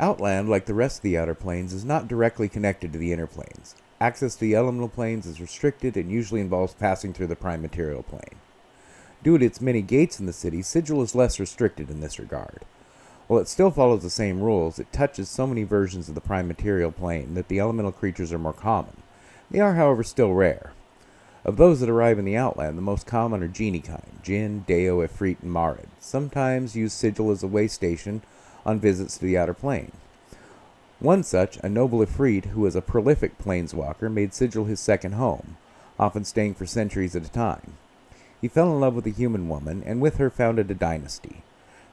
Outland, like the rest of the Outer Planes, is not directly connected to the Inner Planes. Access to the Elemental Planes is restricted and usually involves passing through the Prime Material Plane. Due to its many gates in the city, Sigil is less restricted in this regard. While it still follows the same rules, it touches so many versions of the Prime Material Plane that the elemental creatures are more common. They are, however, still rare. Of those that arrive in the Outland, the most common are Genie kind, Jinn, Deo, Ifrit, and Marid. Sometimes use Sigil as a way station on visits to the Outer Plane. One such, a noble Ifrit who was a prolific planeswalker, made Sigil his second home, often staying for centuries at a time. He fell in love with a human woman, and with her founded a dynasty.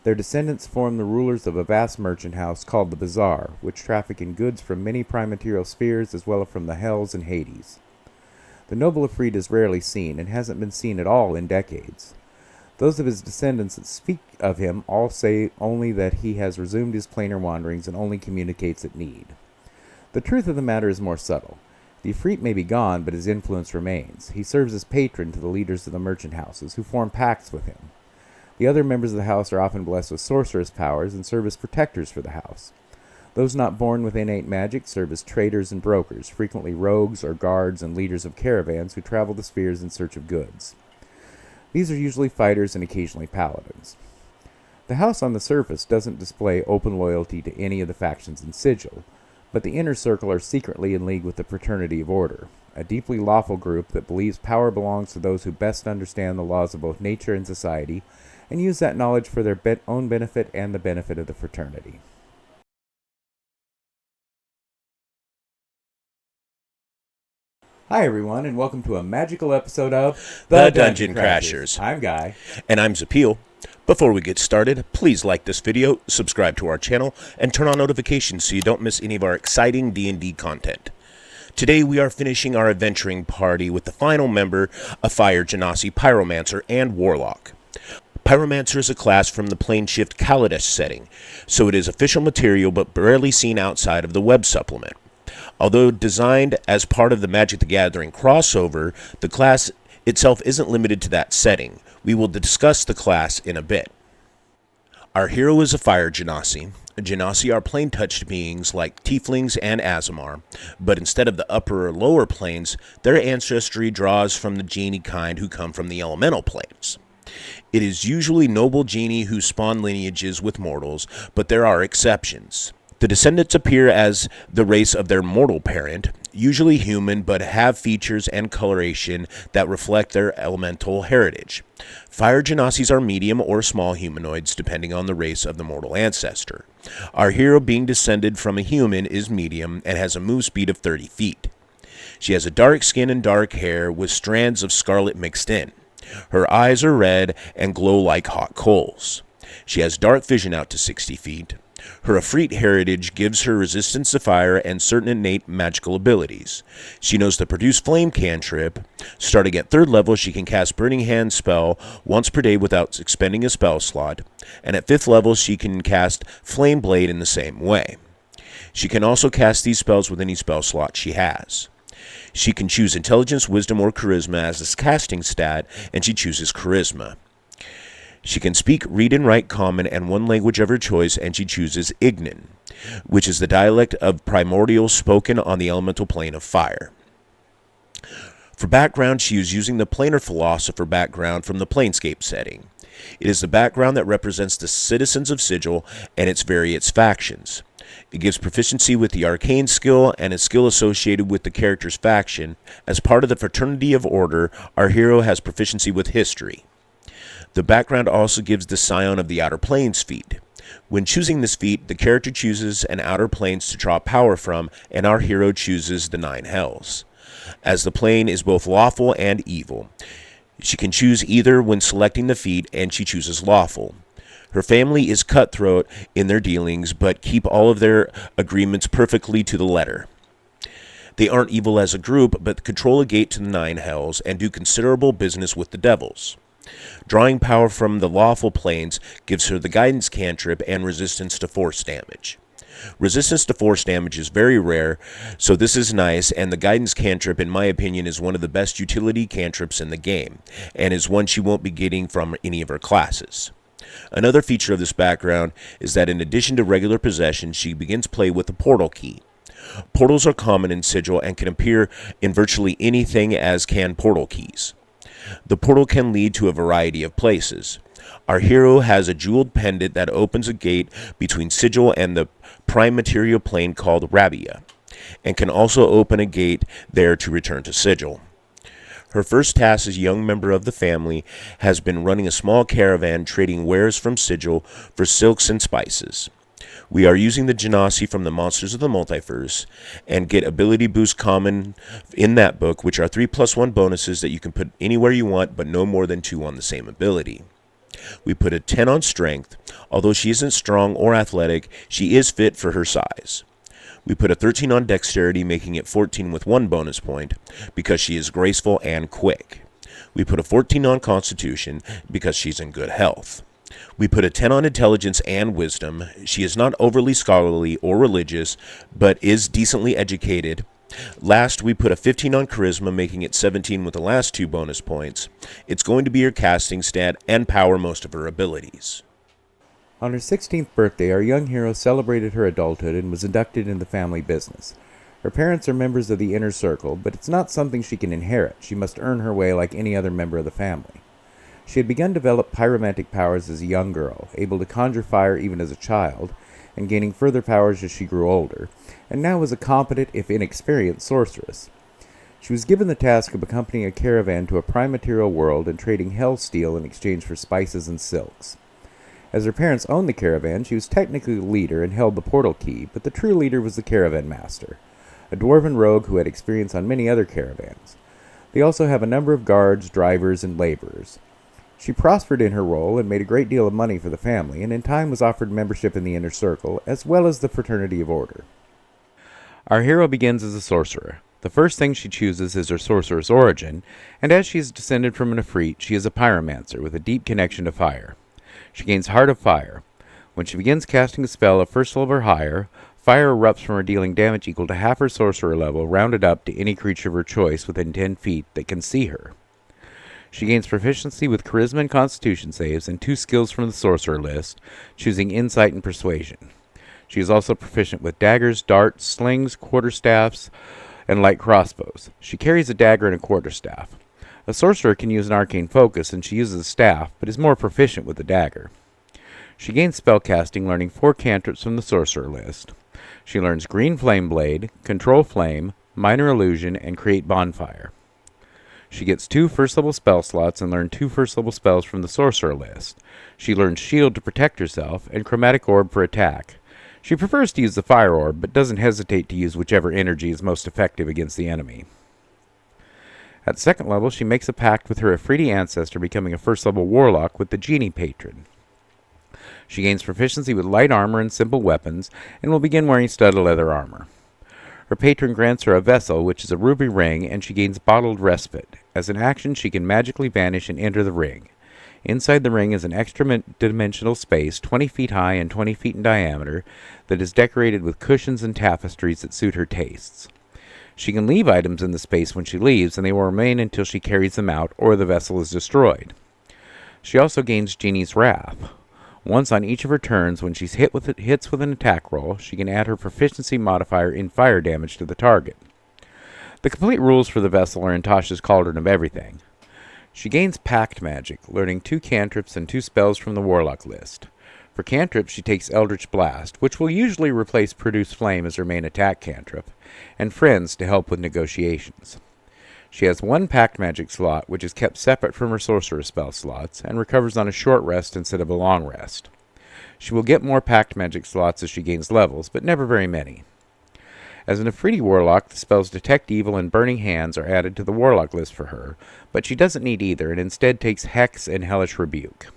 Their descendants formed the rulers of a vast merchant house called the Bazaar, which traffic in goods from many prime material spheres as well as from the Hells and Hades. The noble Ifrit is rarely seen, and hasn't been seen at all in decades. Those of his descendants that speak of him all say only that he has resumed his planar wanderings and only communicates at need. The truth of the matter is more subtle. The Ifrit may be gone, but his influence remains. He serves as patron to the leaders of the merchant houses, who form pacts with him. The other members of the house are often blessed with sorceress powers and serve as protectors for the house. Those not born with innate magic serve as traders and brokers, frequently rogues or guards and leaders of caravans who travel the spheres in search of goods. These are usually fighters and occasionally paladins. The house on the surface doesn't display open loyalty to any of the factions in Sigil, but the inner circle are secretly in league with the Fraternity of Order, a deeply lawful group that believes power belongs to those who best understand the laws of both nature and society, and use that knowledge for their own benefit and the benefit of the fraternity. Hi everyone, and welcome to a magical episode of The Dungeon Crashers. I'm Guy. And I'm Zapil. Before we get started, please like this video, subscribe to our channel, and turn on notifications so you don't miss any of our exciting D&D content. Today we are finishing our adventuring party with the final member of Fire Genasi, Pyromancer, and Warlock. Pyromancer is a class from the Planeshift Kaladesh setting, so it is official material but rarely seen outside of the web supplement. Although designed as part of the Magic the Gathering crossover, the class itself isn't limited to that setting. We will discuss the class in a bit. Our hero is a Fire Genasi. Genasi are plane-touched beings like Tieflings and Aasimar, but instead of the upper or lower planes, their ancestry draws from the Genie kind who come from the elemental planes. It is usually noble Genie who spawn lineages with mortals, but there are exceptions. The descendants appear as the race of their mortal parent, usually human but have features and coloration that reflect their elemental heritage. Fire Genasis are medium or small humanoids depending on the race of the mortal ancestor. Our hero, being descended from a human, is medium and has a move speed of 30 feet. She has a dark skin and dark hair with strands of scarlet mixed in. Her eyes are red and glow like hot coals. She has dark vision out to 60 feet. Her Ifrit heritage gives her resistance to fire and certain innate magical abilities. She knows the Produce Flame cantrip. Starting at 3rd level, she can cast Burning Hand spell once per day without expending a spell slot, and at 5th level, she can cast Flame Blade in the same way. She can also cast these spells with any spell slot she has. She can choose Intelligence, Wisdom, or Charisma as a casting stat, and she chooses Charisma. She can speak, read, and write Common and one language of her choice, and she chooses Ignan, which is the dialect of Primordial spoken on the elemental plane of fire. For background, she is using the Planar Philosopher background from the Planescape setting. It is the background that represents the citizens of Sigil and its various factions. It gives proficiency with the arcane skill and a skill associated with the character's faction. As part of the Fraternity of Order, our hero has proficiency with history. The background also gives the Scion of the Outer Planes feat. When choosing this feat, the character chooses an Outer Planes to draw power from, and our hero chooses the 9 Hells. As the plane is both lawful and evil, she can choose either when selecting the feat, and she chooses lawful. Her family is cutthroat in their dealings, but keep all of their agreements perfectly to the letter. They aren't evil as a group, but control a gate to the 9 Hells and do considerable business with the devils. Drawing power from the lawful planes gives her the guidance cantrip and resistance to force damage. Resistance to force damage is very rare, so this is nice, and the guidance cantrip, in my opinion, is one of the best utility cantrips in the game, and is one she won't be getting from any of her classes. Another feature of this background is that in addition to regular possession, she begins play with the portal key. Portals are common in Sigil and can appear in virtually anything, as can portal keys. The portal can lead to a variety of places. Our hero has a jeweled pendant that opens a gate between Sigil and the prime material plane called Rabia, and can also open a gate there to return to Sigil. Her first task as a young member of the family has been running a small caravan trading wares from Sigil for silks and spices. We are using the Genasi from the Monsters of the Multiverse and get ability boost common in that book, which are 3+1 bonuses that you can put anywhere you want, but no more than 2 on the same ability. We put a 10 on strength. Although she isn't strong or athletic, she is fit for her size. We put a 13 on dexterity, making it 14 with 1 bonus point, because she is graceful and quick. We put a 14 on constitution, because she's in good health. We put a 10 on intelligence and wisdom. She is not overly scholarly or religious, but is decently educated. Last, we put a 15 on charisma, making it 17 with the last 2 bonus points. It's going to be her casting stat and power most of her abilities. On her 16th birthday, our young hero celebrated her adulthood and was inducted into the family business. Her parents are members of the inner circle, but it's not something she can inherit. She must earn her way like any other member of the family. She had begun to develop pyromantic powers as a young girl, able to conjure fire even as a child, and gaining further powers as she grew older, and now was a competent, if inexperienced, sorceress. She was given the task of accompanying a caravan to a prime material world and trading hell steel in exchange for spices and silks. As her parents owned the caravan, she was technically the leader and held the portal key, but the true leader was the caravan master, a dwarven rogue who had experience on many other caravans. They also have a number of guards, drivers, and laborers. She prospered in her role and made a great deal of money for the family, and in time was offered membership in the inner circle, as well as the fraternity of order. Our hero begins as a sorcerer. The first thing she chooses is her sorcerer's origin, and as she is descended from an Efreet, she is a pyromancer with a deep connection to fire. She gains Heart of Fire. When she begins casting a spell of first level or higher, fire erupts from her, dealing damage equal to half her sorcerer level, rounded up to any creature of her choice within 10 feet that can see her. She gains proficiency with charisma and constitution saves and 2 skills from the sorcerer list, choosing insight and persuasion. She is also proficient with daggers, darts, slings, quarterstaffs, and light crossbows. She carries a dagger and a quarterstaff. A sorcerer can use an arcane focus, and she uses a staff, but is more proficient with the dagger. She gains spellcasting, learning 4 cantrips from the sorcerer list. She learns Green Flame Blade, Control Flame, Minor Illusion, and Create Bonfire. She gets 2 first-level spell slots and learns 2 first-level spells from the sorcerer list. She learns Shield to protect herself, and Chromatic Orb for attack. She prefers to use the Fire Orb, but doesn't hesitate to use whichever energy is most effective against the enemy. At 2nd level, she makes a pact with her Efreeti ancestor, becoming a first-level warlock with the Genie patron. She gains proficiency with light armor and simple weapons, and will begin wearing studded leather armor. Her patron grants her a vessel, which is a ruby ring, and she gains bottled respite. As an action, she can magically vanish and enter the ring. Inside the ring is an extra-dimensional space, 20 feet high and 20 feet in diameter, that is decorated with cushions and tapestries that suit her tastes. She can leave items in the space when she leaves, and they will remain until she carries them out or the vessel is destroyed. She also gains Genie's Wrath. Once on each of her turns, when she's hits with an attack roll, she can add her proficiency modifier in fire damage to the target. The complete rules for the vessel are in Tasha's Cauldron of Everything. She gains Pact Magic, learning 2 cantrips and 2 spells from the Warlock list. For cantrips, she takes Eldritch Blast, which will usually replace Produce Flame as her main attack cantrip, and Friends to help with negotiations. She has 1 Pact Magic slot, which is kept separate from her Sorcerer spell slots, and recovers on a short rest instead of a long rest. She will get more Pact Magic slots as she gains levels, but never very many. As an Efreeti Warlock, the spells Detect Evil and Burning Hands are added to the Warlock list for her, but she doesn't need either, and instead takes Hex and Hellish Rebuke.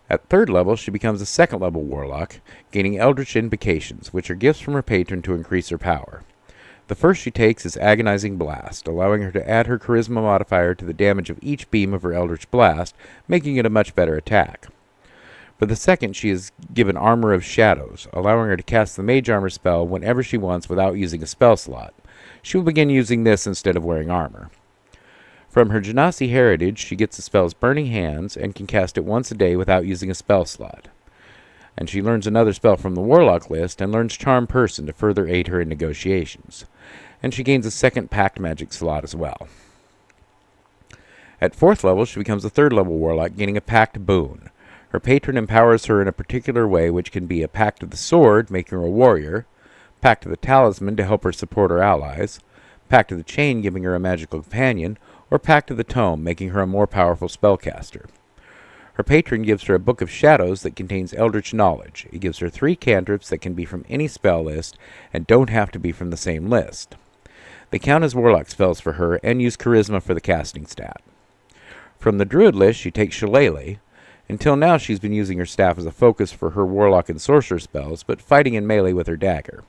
At 3rd level, she becomes a 2nd level Warlock, gaining Eldritch Invocations, which are gifts from her patron to increase her power. The first she takes is Agonizing Blast, allowing her to add her Charisma modifier to the damage of each beam of her Eldritch Blast, making it a much better attack. For the second, she is given Armor of Shadows, allowing her to cast the Mage Armor spell whenever she wants without using a spell slot. She will begin using this instead of wearing armor. From her Genasi heritage, she gets the spells Burning Hands and can cast it once a day without using a spell slot. And she learns another spell from the Warlock list and learns Charm Person to further aid her in negotiations. And she gains a second Pact Magic slot as well. At 4th level, she becomes a 3rd level Warlock, gaining a Pact Boon. Her patron empowers her in a particular way, which can be a Pact of the Sword, making her a warrior, Pact of the Talisman to help her support her allies, Pact of the Chain giving her a magical companion, or Pact of the Tome, making her a more powerful spellcaster. Her patron gives her a Book of Shadows that contains Eldritch Knowledge. It gives her 3 cantrips that can be from any spell list and don't have to be from the same list. They count as Warlock spells for her and use Charisma for the casting stat. From the Druid list, she takes Shillelagh. Until now, she's been using her staff as a focus for her Warlock and Sorcerer spells, but fighting in melee with her dagger,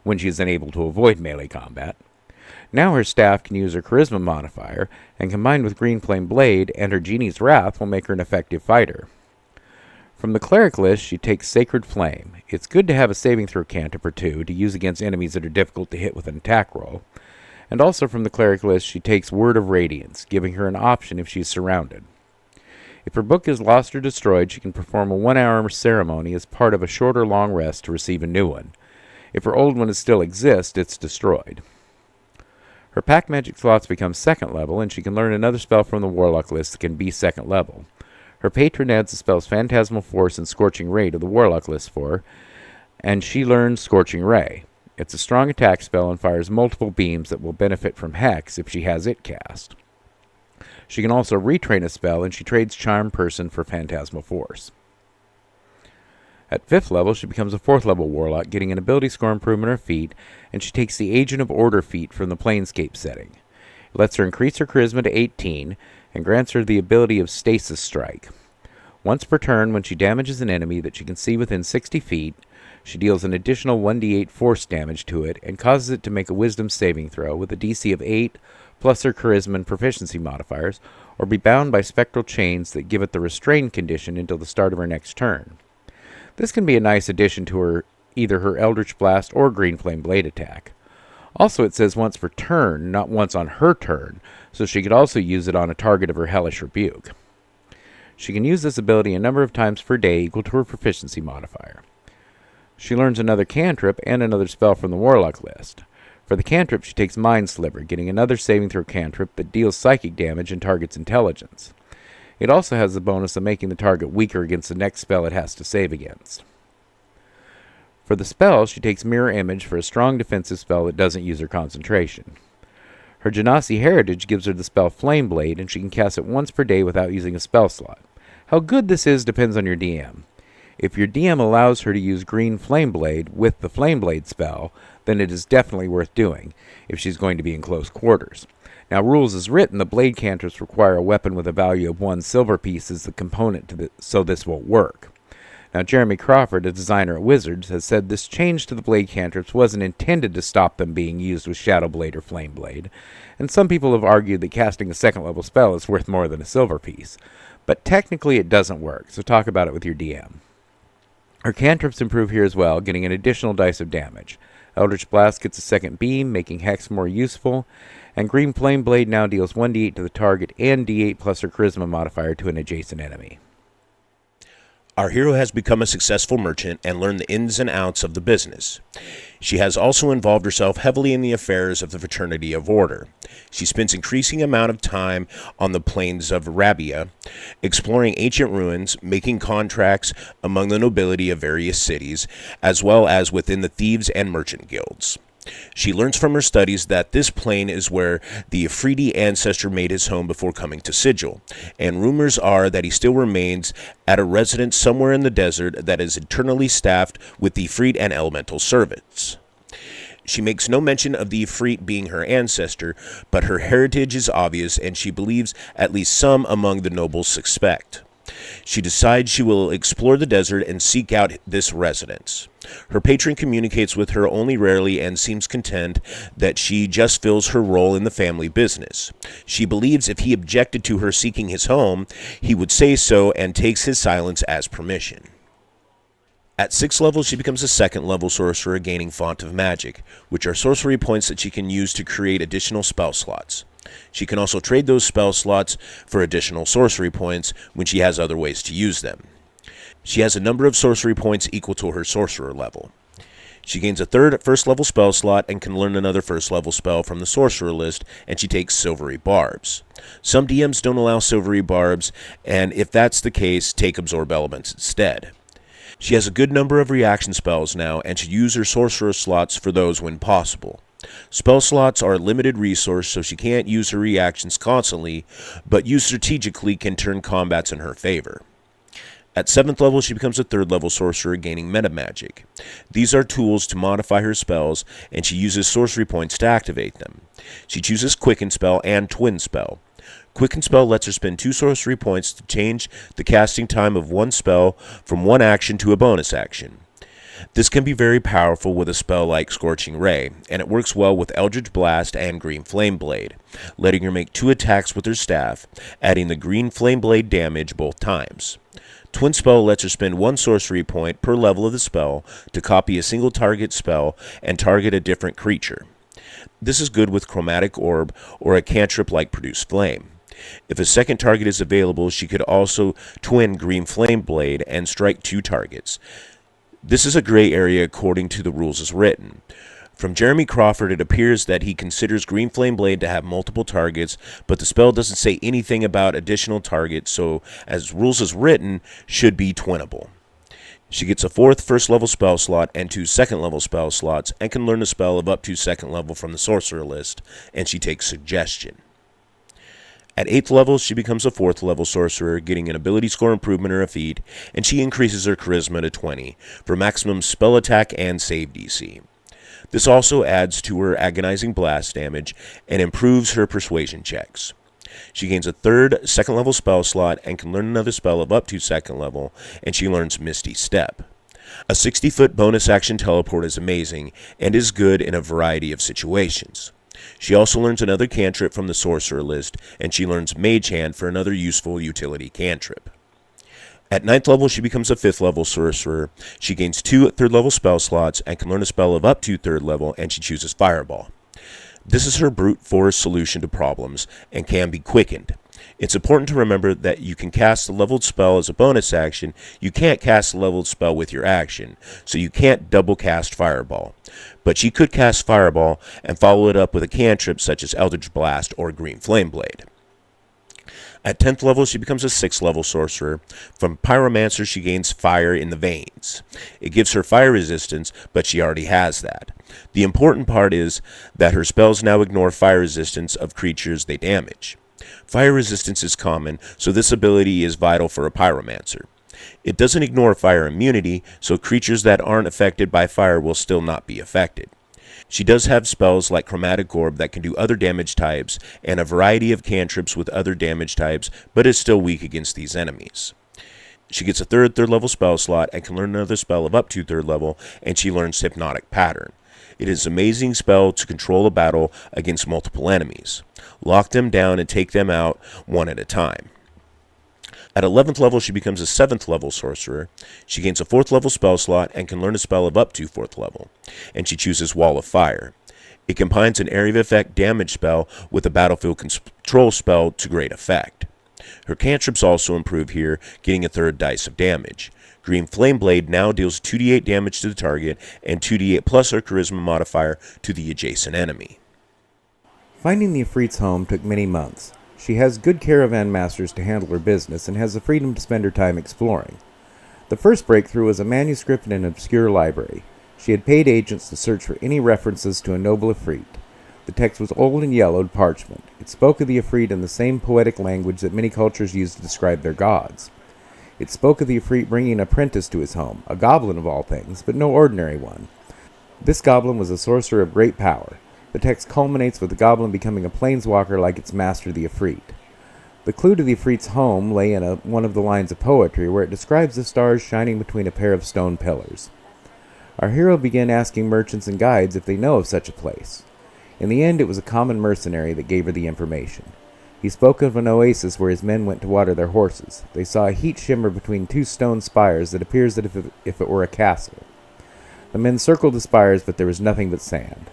when she is unable to avoid melee combat. Now her staff can use her Charisma modifier, and combined with Green Flame Blade and her Genie's Wrath will make her an effective fighter. From the Cleric list, she takes Sacred Flame. It's good to have a saving throw cantrip or 2 to use against enemies that are difficult to hit with an attack roll. And also from the Cleric list, she takes Word of Radiance, giving her an option if she's surrounded. If her book is lost or destroyed, she can perform a 1-hour ceremony as part of a short or long rest to receive a new one. If her old one still exists, it's destroyed. Her Pact Magic slots become 2nd level, and she can learn another spell from the Warlock list that can be 2nd level. Her patron adds the spells Phantasmal Force and Scorching Ray to the Warlock list for her, and she learns Scorching Ray. It's a strong attack spell and fires multiple beams that will benefit from Hex if she has it cast. She can also retrain a spell, and she trades Charm Person for Phantasmal Force. At 5th level, she becomes a 4th level Warlock, getting an ability score improvement on her feat, and she takes the Agent of Order feat from the Planescape setting. It lets her increase her Charisma to 18, and grants her the ability of Stasis Strike. Once per turn, when she damages an enemy that she can see within 60 feet, she deals an additional 1d8 force damage to it, and causes it to make a Wisdom saving throw with a DC of 8, plus her Charisma and Proficiency modifiers, or be bound by spectral chains that give it the Restrain condition until the start of her next turn. This can be a nice addition to either her Eldritch Blast or Green Flame Blade attack. Also, it says once per turn, not once on her turn, so she could also use it on a target of her Hellish Rebuke. She can use this ability a number of times per day equal to her Proficiency modifier. She learns another cantrip and another spell from the Warlock list. For the cantrip, she takes Mind Sliver, getting another saving throw cantrip that deals psychic damage and targets intelligence. It also has the bonus of making the target weaker against the next spell it has to save against. For the spell, she takes Mirror Image for a strong defensive spell that doesn't use her concentration. Her Genasi heritage gives her the spell Flame Blade, and she can cast it once per day without using a spell slot. How good this is depends on your DM. If your DM allows her to use Green Flame Blade with the Flame Blade spell, then it is definitely worth doing, if she's going to be in close quarters. Now, rules as written, the blade cantrips require a weapon with a value of 1 silver piece as the component so this won't work. Now, Jeremy Crawford, a designer at Wizards, has said this change to the blade cantrips wasn't intended to stop them being used with Shadow Blade or Flame Blade, and some people have argued that casting a 2nd level spell is worth more than a silver piece. But technically it doesn't work, so talk about it with your DM. Her cantrips improve here as well, getting an additional dice of damage. Eldritch Blast gets a 2nd beam, making Hex more useful, and Green Flame Blade now deals 1d8 to the target and d8 plus her Charisma modifier to an adjacent enemy. Our hero has become a successful merchant and learned the ins and outs of the business. She has also involved herself heavily in the affairs of the Fraternity of Order. She spends increasing amount of time on the plains of Rabia, exploring ancient ruins, making contracts among the nobility of various cities, as well as within the thieves and merchant guilds. She learns from her studies that this plane is where the Ifriti ancestor made his home before coming to Sigil, and rumors are that he still remains at a residence somewhere in the desert that is eternally staffed with the Ifrit and elemental servants. She makes no mention of the Ifrit being her ancestor, but her heritage is obvious, and she believes at least some among the nobles suspect. She decides she will explore the desert and seek out this residence. Her patron communicates with her only rarely and seems content that she just fills her role in the family business. She believes if he objected to her seeking his home, he would say so and takes his silence as permission. At 6th level, she becomes a 2nd level sorcerer, gaining Font of Magic, which are sorcery points that she can use to create additional spell slots. She can also trade those spell slots for additional sorcery points when she has other ways to use them. She has a number of sorcery points equal to her sorcerer level. She gains a 3rd first level spell slot and can learn another first level spell from the sorcerer list, and she takes Silvery Barbs. Some DMs don't allow Silvery Barbs, and if that's the case, take Absorb Elements instead. She has a good number of reaction spells now, and should use her sorcerer slots for those when possible. Spell slots are a limited resource, so she can't use her reactions constantly, but used strategically can turn combats in her favor. At 7th level, she becomes a 3rd level sorcerer, gaining Meta Magic. These are tools to modify her spells, and she uses sorcery points to activate them. She chooses Quicken Spell and Twin Spell. Quicken Spell lets her spend 2 sorcery points to change the casting time of one spell from one action to a bonus action. This can be very powerful with a spell like Scorching Ray, and it works well with Eldritch Blast and Green Flame Blade, letting her make 2 attacks with her staff, adding the Green Flame Blade damage both times. Twin Spell lets her spend 1 sorcery point per level of the spell to copy a single target spell and target a different creature. This is good with Chromatic Orb or a cantrip like Produce Flame. If a second target is available, she could also twin Green Flame Blade and strike 2 targets. This is a gray area according to the rules as written. From Jeremy Crawford, it appears that he considers Green Flame Blade to have multiple targets, but the spell doesn't say anything about additional targets, so as rules as written, should be twinnable. She gets a 4th first level spell slot and 2 2nd level spell slots, and can learn a spell of up to 2nd level from the sorcerer list, and she takes Suggestion. At 8th level, she becomes a 4th level sorcerer, getting an ability score improvement or a feat, and she increases her charisma to 20 for maximum spell attack and save DC. This also adds to her agonizing blast damage and improves her persuasion checks. She gains a 3rd 2nd level spell slot and can learn another spell of up to 2nd level, and she learns Misty Step. A 60-foot bonus action teleport is amazing and is good in a variety of situations. She also learns another cantrip from the sorcerer list, and she learns Mage Hand for another useful utility cantrip. At 9th level, she becomes a 5th level sorcerer. She gains 2 3rd level spell slots and can learn a spell of up to 3rd level, and she chooses Fireball. This is her brute force solution to problems and can be quickened. It's important to remember that you can cast a leveled spell as a bonus action. You can't cast a leveled spell with your action, so you can't double cast Fireball. But she could cast Fireball and follow it up with a cantrip such as Eldritch Blast or Green Flame Blade. At 10th level, she becomes a 6th level sorcerer. From Pyromancer, she gains Fire in the Veins. It gives her fire resistance, but she already has that. The important part is that her spells now ignore fire resistance of creatures they damage. Fire resistance is common, so this ability is vital for a Pyromancer. It doesn't ignore fire immunity, so creatures that aren't affected by fire will still not be affected. She does have spells like Chromatic Orb that can do other damage types, and a variety of cantrips with other damage types, but is still weak against these enemies. She gets a 3rd level spell slot and can learn another spell of up to 3rd level, and she learns Hypnotic Pattern. It is an amazing spell to control a battle against multiple enemies. Lock them down and take them out one at a time. At 11th level, she becomes a 7th level sorcerer. She gains a 4th level spell slot and can learn a spell of up to 4th level, and she chooses Wall of Fire. It combines an area of effect damage spell with a battlefield control spell to great effect. Her cantrips also improve here, getting a 3rd dice of damage. Green Flame Blade now deals 2d8 damage to the target and 2d8 plus her charisma modifier to the adjacent enemy. Finding the Ifrit's home took many months. She has good caravan masters to handle her business and has the freedom to spend her time exploring. The first breakthrough was a manuscript in an obscure library. She had paid agents to search for any references to a noble Ifrit. The text was old and yellowed parchment. It spoke of the Ifrit in the same poetic language that many cultures use to describe their gods. It spoke of the Ifrit bringing an apprentice to his home, a goblin of all things, but no ordinary one. This goblin was a sorcerer of great power. The text culminates with the goblin becoming a planeswalker like its master, the Ifrit. The clue to the Ifrit's home lay in one of the lines of poetry where it describes the stars shining between a pair of stone pillars. Our hero began asking merchants and guides if they know of such a place. In the end, it was a common mercenary that gave her the information. He spoke of an oasis where his men went to water their horses. They saw a heat shimmer between two stone spires that appears as if it were a castle. The men circled the spires, but there was nothing but sand.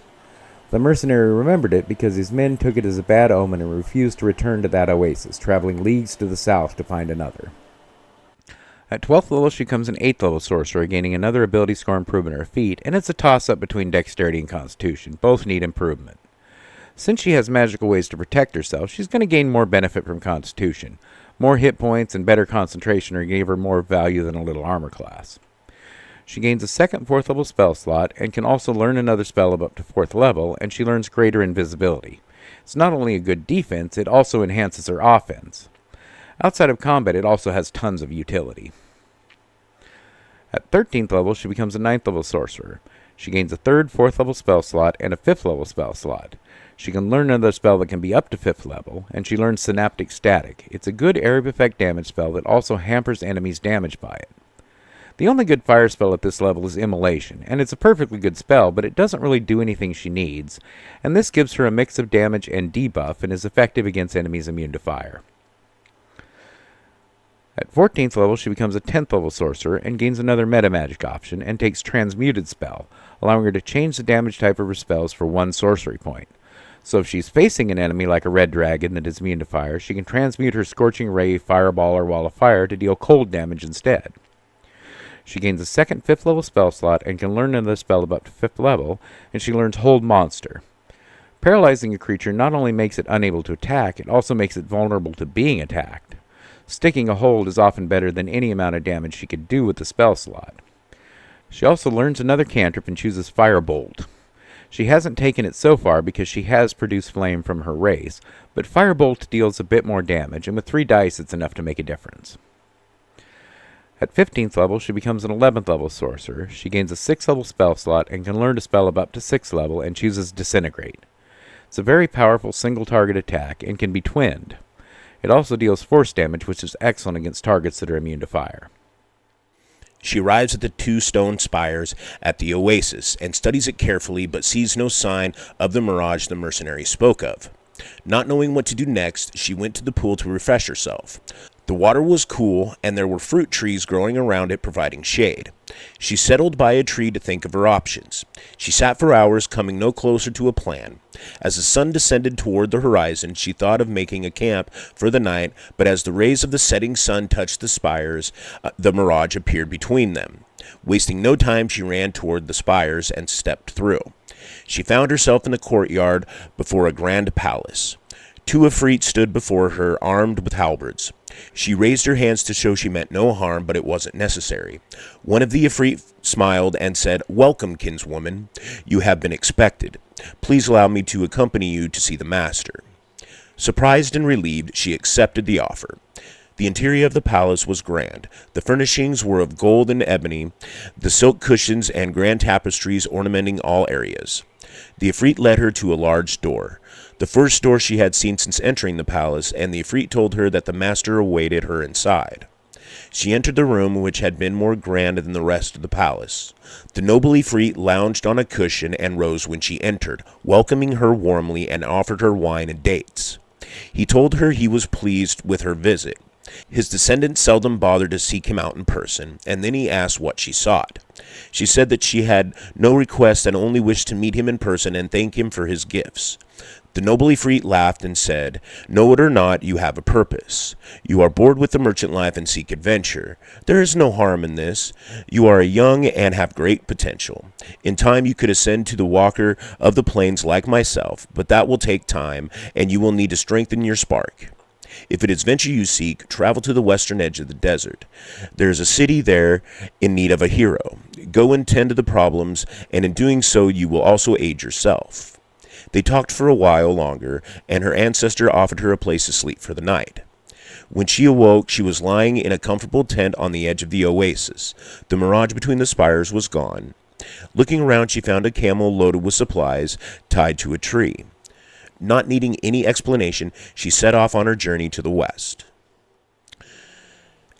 The mercenary remembered it because his men took it as a bad omen and refused to return to that oasis, traveling leagues to the south to find another. At 12th level, she becomes an 8th level sorcerer, gaining another ability score improvement or feat, and it's a toss-up between dexterity and constitution. Both need improvement. Since she has magical ways to protect herself, she's going to gain more benefit from constitution. More hit points and better concentration are going to give her more value than a little armor class. She gains a second 4th level spell slot and can also learn another spell of up to 4th level, and she learns greater invisibility. It's not only a good defense, it also enhances her offense. Outside of combat, it also has tons of utility. At 13th level, she becomes a 9th level sorcerer. She gains a 3rd, 4th level spell slot and a 5th level spell slot. She can learn another spell that can be up to 5th level, and she learns Synaptic Static. It's a good area of effect damage spell that also hampers enemies' damage by it. The only good fire spell at this level is Immolation, and it's a perfectly good spell, but it doesn't really do anything she needs, and this gives her a mix of damage and debuff and is effective against enemies immune to fire. At 14th level, she becomes a 10th level sorcerer and gains another meta magic option and takes Transmuted Spell, allowing her to change the damage type of her spells for 1 sorcery point. So if she's facing an enemy like a red dragon that is immune to fire, she can transmute her Scorching Ray, Fireball, or Wall of Fire to deal cold damage instead. She gains a second 5th level spell slot and can learn another spell of up to 5th level, and she learns Hold Monster. Paralyzing a creature not only makes it unable to attack, it also makes it vulnerable to being attacked. Sticking a hold is often better than any amount of damage she could do with the spell slot. She also learns another cantrip and chooses Firebolt. She hasn't taken it so far because she has produced flame from her race, but Firebolt deals a bit more damage, and with 3 dice it's enough to make a difference. At 15th level, she becomes an 11th level sorcerer. She gains a 6th level spell slot and can learn a spell of up to 6th level and chooses Disintegrate. It's a very powerful single target attack and can be twinned. It also deals force damage, which is excellent against targets that are immune to fire. She arrives at the 2 stone spires at the oasis and studies it carefully, but sees no sign of the mirage the mercenary spoke of. Not knowing what to do next, she went to the pool to refresh herself. The water was cool, and there were fruit trees growing around it providing shade. She settled by a tree to think of her options. She sat for hours, coming no closer to a plan. As the sun descended toward the horizon, she thought of making a camp for the night, but as the rays of the setting sun touched the spires, the mirage appeared between them. Wasting no time, she ran toward the spires and stepped through. She found herself in the courtyard before a grand palace. 2 Ifrit stood before her, armed with halberds. She raised her hands to show she meant no harm, but it wasn't necessary. One of the Ifrit smiled and said, "Welcome, kinswoman. You have been expected. Please allow me to accompany you to see the master." Surprised and relieved, she accepted the offer. The interior of the palace was grand. The furnishings were of gold and ebony, the silk cushions and grand tapestries ornamenting all areas. The Ifrit led her to a large door, the first door she had seen since entering the palace, and the Ifrit told her that the master awaited her inside. She entered the room, which had been more grand than the rest of the palace. The noble Ifrit lounged on a cushion and rose when she entered, welcoming her warmly and offered her wine and dates. He told her he was pleased with her visit. His descendants seldom bothered to seek him out in person, and then he asked what she sought. She said that she had no request and only wished to meet him in person and thank him for his gifts. The noble Ifrit laughed and said, "Know it or not, you have a purpose. You are bored with the merchant life and seek adventure. There is no harm in this. You are young and have great potential. In time you could ascend to the walker of the plains like myself, but that will take time, and you will need to strengthen your spark. If it is venture you seek, travel to the western edge of the desert. There is a city there in need of a hero. Go and tend to the problems, and in doing so you will also aid yourself." They talked for a while longer, and her ancestor offered her a place to sleep for the night. When she awoke, she was lying in a comfortable tent on the edge of the oasis. The mirage between the spires was gone. Looking around, she found a camel loaded with supplies tied to a tree. Not needing any explanation, she set off on her journey to the west.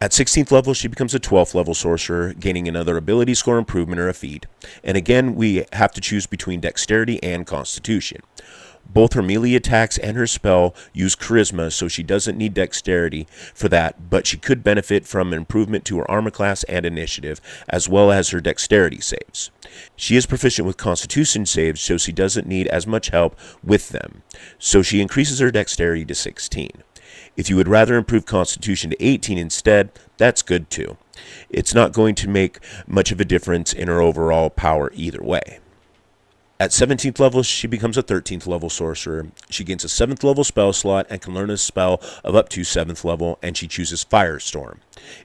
At 16th level, she becomes a 12th level sorcerer, gaining another ability score improvement or a feat. And again, we have to choose between dexterity and constitution. Both her melee attacks and her spell use charisma, so she doesn't need dexterity for that, but she could benefit from improvement to her armor class and initiative, as well as her dexterity saves. She is proficient with constitution saves, so she doesn't need as much help with them, so she increases her dexterity to 16. If you would rather improve constitution to 18 instead, that's good too. It's not going to make much of a difference in her overall power either way. At 17th level, she becomes a 13th level sorcerer. She gains a 7th level spell slot and can learn a spell of up to 7th level, and she chooses Firestorm.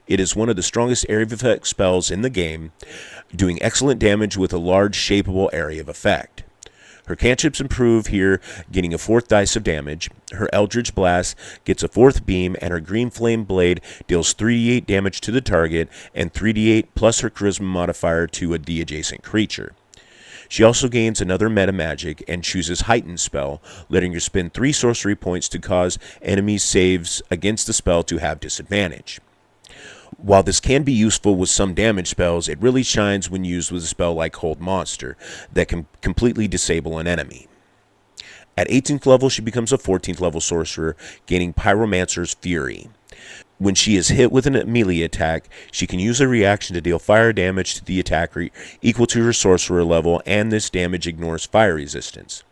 It is one of the strongest area of effect spells in the game, doing excellent damage with a large shapeable area of effect. Her cantrips improve here, getting a 4th dice of damage. Her Eldritch Blast gets a 4th beam, and her Green Flame Blade deals 3d8 damage to the target, and 3d8 plus her Charisma modifier to the adjacent creature. She also gains another meta magic and chooses Heightened Spell, letting her spend 3 sorcery points to cause enemies' saves against the spell to have disadvantage. While this can be useful with some damage spells, it really shines when used with a spell like Hold Monster that can completely disable an enemy. At 18th level, she becomes a 14th level sorcerer, gaining Pyromancer's Fury. When she is hit with a melee attack, she can use a reaction to deal fire damage to the attacker equal to her sorcerer level, and this damage ignores fire resistance.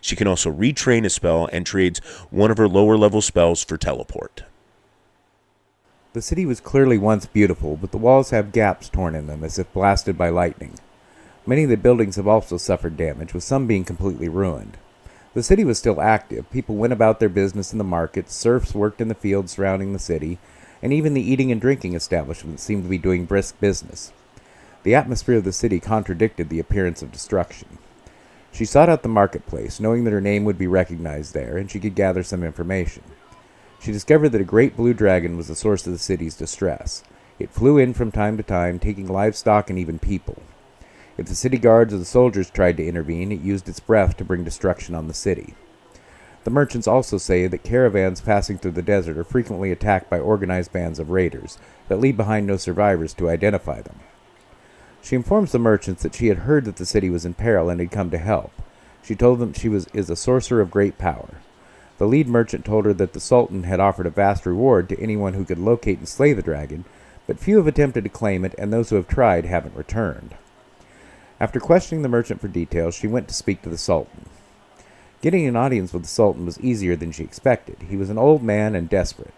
She can also retrain a spell and trades one of her lower level spells for teleport. The city was clearly once beautiful, but the walls have gaps torn in them as if blasted by lightning. Many of the buildings have also suffered damage, with some being completely ruined. The city was still active. People went about their business in the markets, serfs worked in the fields surrounding the city, and even the eating and drinking establishments seemed to be doing brisk business. The atmosphere of the city contradicted the appearance of destruction. She sought out the marketplace, knowing that her name would be recognized there, and she could gather some information. She discovered that a great blue dragon was the source of the city's distress. It flew in from time to time, taking livestock and even people. If the city guards or the soldiers tried to intervene, it used its breath to bring destruction on the city. The merchants also say that caravans passing through the desert are frequently attacked by organized bands of raiders that leave behind no survivors to identify them. She informs the merchants that she had heard that the city was in peril and had come to help. She told them she is a sorcerer of great power. The lead merchant told her that the Sultan had offered a vast reward to anyone who could locate and slay the dragon, but few have attempted to claim it, and those who have tried haven't returned. After questioning the merchant for details, she went to speak to the Sultan. Getting an audience with the Sultan was easier than she expected. He was an old man and desperate.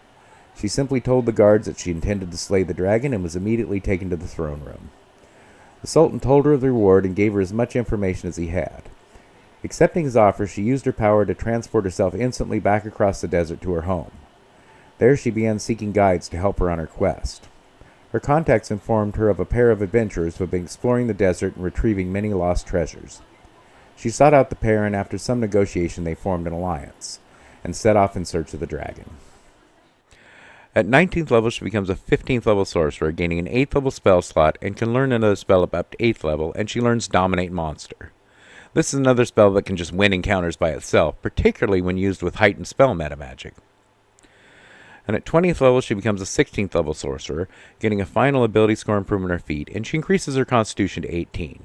She simply told the guards that she intended to slay the dragon and was immediately taken to the throne room. The Sultan told her of the reward and gave her as much information as he had. Accepting his offer, she used her power to transport herself instantly back across the desert to her home. There she began seeking guides to help her on her quest. Her contacts informed her of a pair of adventurers who had been exploring the desert and retrieving many lost treasures. She sought out the pair, and after some negotiation they formed an alliance, and set off in search of the dragon. At 19th level, she becomes a 15th level sorcerer, gaining an 8th level spell slot, and can learn another spell up to 8th level, and she learns Dominate Monster. This is another spell that can just win encounters by itself, particularly when used with heightened spell meta magic. And at 20th level, she becomes a 16th level sorcerer, getting a final ability score improvement on her feat, and she increases her constitution to 18.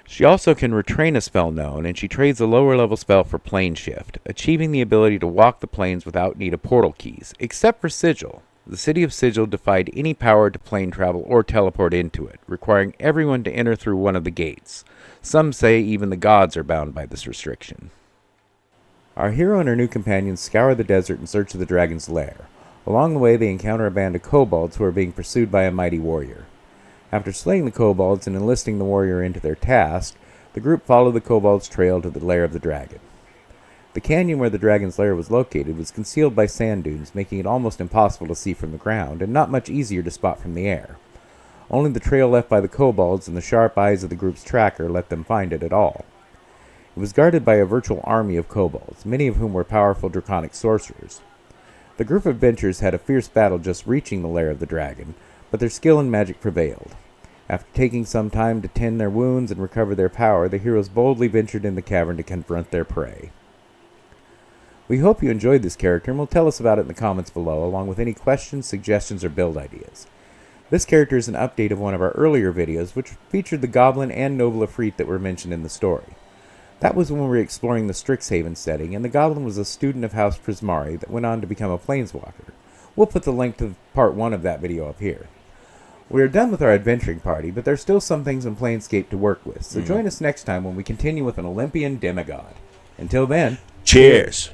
She also can retrain a spell known, and she trades a lower level spell for plane shift, achieving the ability to walk the planes without need of portal keys, except for Sigil. The city of Sigil defied any power to plane travel or teleport into it, requiring everyone to enter through one of the gates. Some say even the gods are bound by this restriction. Our hero and her new companions scour the desert in search of the dragon's lair. Along the way, they encounter a band of kobolds who are being pursued by a mighty warrior. After slaying the kobolds and enlisting the warrior into their task, the group follow the kobolds' trail to the lair of the dragon. The canyon where the dragon's lair was located was concealed by sand dunes, making it almost impossible to see from the ground, and not much easier to spot from the air. Only the trail left by the kobolds and the sharp eyes of the group's tracker let them find it at all. It was guarded by a virtual army of kobolds, many of whom were powerful draconic sorcerers. The group of adventurers had a fierce battle just reaching the lair of the dragon, but their skill and magic prevailed. After taking some time to tend their wounds and recover their power, the heroes boldly ventured in the cavern to confront their prey. We hope you enjoyed this character and will tell us about it in the comments below, along with any questions, suggestions, or build ideas. This character is an update of one of our earlier videos, which featured the goblin and noble Ifrit that were mentioned in the story. That was when we were exploring the Strixhaven setting, and the goblin was a student of House Prismari that went on to become a planeswalker. We'll put the link to part 1 of that video up here. We are done with our adventuring party, but there's still some things in Planescape to work with, so join us next time when we continue with an Olympian demigod. Until then, Cheers!